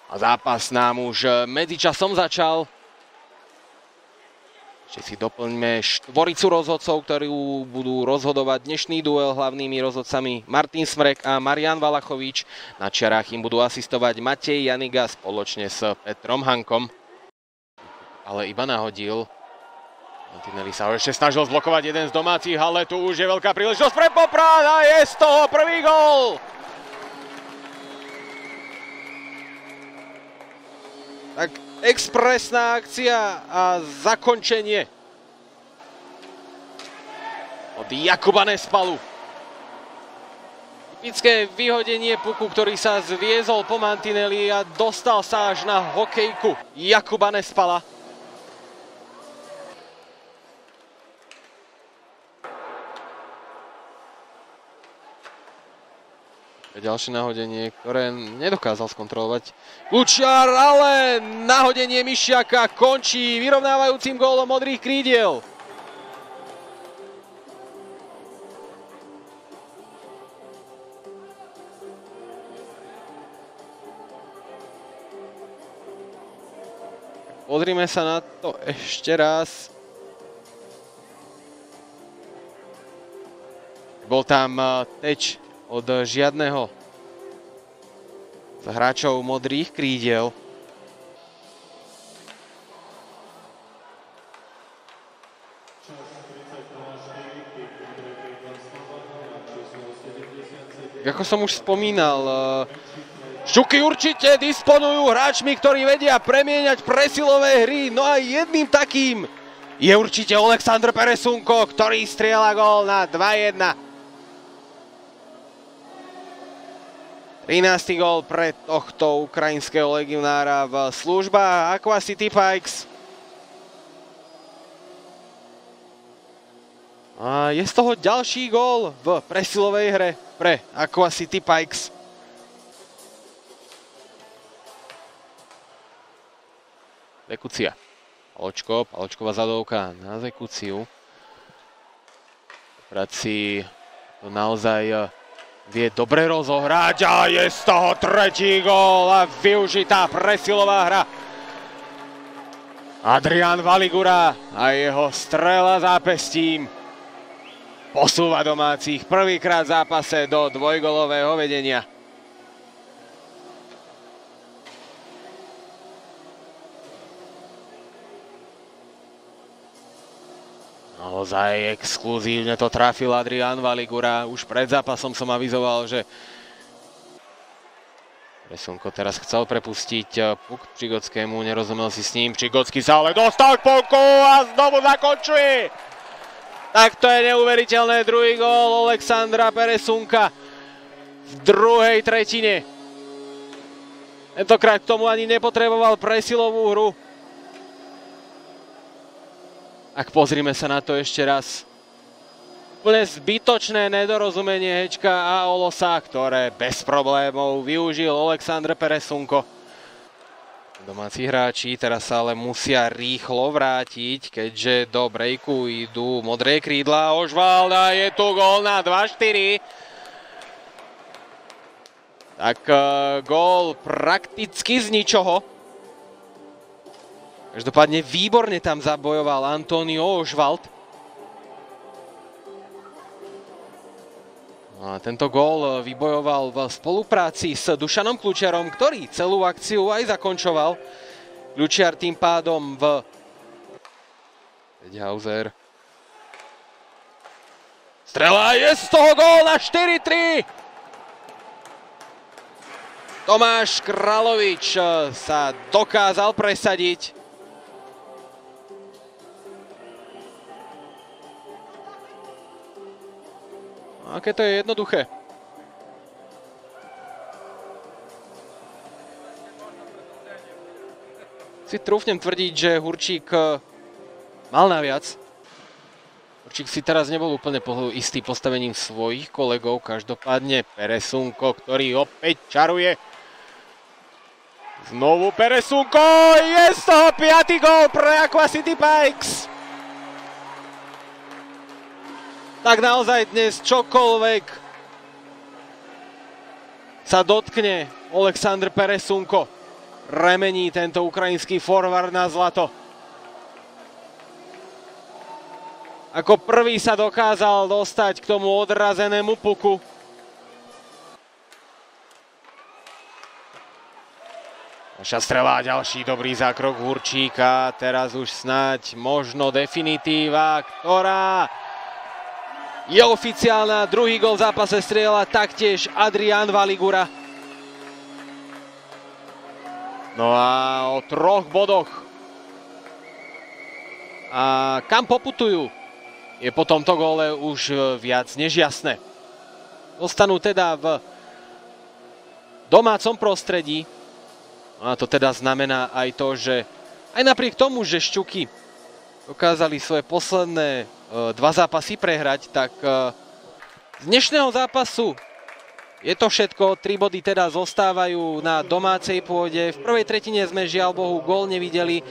A zápas nám už medzičasom začal. Ešte si doplňme štvoricu rozhodcov, ktorí budú rozhodovať dnešný duel. Hlavnými rozhodcami Martin Smrek a Marian Valachovič. Na čiarách im budú asistovať Matej Janiga spoločne s Petrom Hankom. Ale iba nahodil. Martinelli sa ho ešte snažil zblokovať jeden z domácich, ale tu už je veľká príležitosť pre Poprad a je z toho prvý gól! Tak expresná akcia a zakončenie od Jakuba Nespalu. Typické vyhodenie puku, ktorý sa zviezol po mantineli a dostal sa až na hokejku Jakuba Nespala. Ďalšie nahodenie, ktoré nedokázal skontrolovať Kučiar, ale nahodenie Myšiaka končí vyrovnávajúcim gólom modrých krídiel. Pozrime sa na to ešte raz. Bol tam teč od žiadneho z hráčov modrých krídiel. Ako som už spomínal, Šťuky určite disponujú hráčmi, ktorí vedia premieňať presilové hry. No a jedným takým je určite Oleksandr Peresunko, ktorý strieľa gól na 2-1. 13. gól pre tohto ukrajinského legionára v službách Aqua City Pikes. A je z toho ďalší gól v presilovej hre pre Aqua City Pikes. Ekúcia. Paločková zadovka na Ekúciu. Práci to naozaj vie dobre rozohrať a je z toho tretí gól a využitá presilová hra. Adrian Valigura a jeho strela zápestím posúva domácich prvýkrát v zápase do dvojgólového vedenia. Naozaj exkluzívne to trafil Adrian Valigura. Už pred zápasom som avizoval, že Peresunko teraz chcel prepustiť puk Čigockému, nerozumel si s ním. Čigocký sa ale dostal k puku a znovu zakončuje. Tak to je neuveriteľné. Druhý gól Oleksandra Peresunka v druhej tretine. Tentokrát k tomu ani nepotreboval presilovú hru. Ak pozrime sa na to ešte raz. Úplne zbytočné nedorozumenie Hečka a Olosa, ktoré bez problémov využil Oleksandr Peresunko. Domáci hráči teraz sa ale musia rýchlo vrátiť, keďže do breaku idú modré krídla. Ožvald a je tu gól na 2-4. Tak gól prakticky z ničoho. Každopádne výborne tam zabojoval Antonio Ožvald. A tento gól vybojoval v spolupráci s Dušanom Kľučiarom, ktorý celú akciu aj zakončoval. Kľučiar tým pádom v Hauser. Strela je z toho gól na 4-3. Tomáš Kralovič sa dokázal presadiť. Aké to je jednoduché. Si trúfnem tvrdiť, že Hurčík mal naviac. Hurčík si teraz nebol úplne istý postavením svojich kolegov. Každopádne Peresunko, ktorý opäť čaruje. Znovu Peresunko, je z toho 5. gól pre Aqua City Pikes. Tak naozaj dnes čokoľvek sa dotkne Oleksandr Peresunko. premení tento ukrajinský forward na zlato. Ako prvý sa dokázal dostať k tomu odrazenému puku. Naša strela, ďalší dobrý zákrok Hurčíka. Teraz už snáď možno definitíva, ktorá je oficiálna. Druhý gól v zápase strieľa taktiež Adrián Valigura. No a o 3 bodoch. A kam poputujú, je po tomto góle už viac než jasné. Zostanú teda v domácom prostredí. A to teda znamená aj to, že aj napriek tomu, že Šťuky dokázali svoje posledné 2 zápasy prehrať, tak z dnešného zápasu je to všetko. 3 body teda zostávajú na domácej pôde. V prvej tretine sme žiaľ Bohu gól nevideli.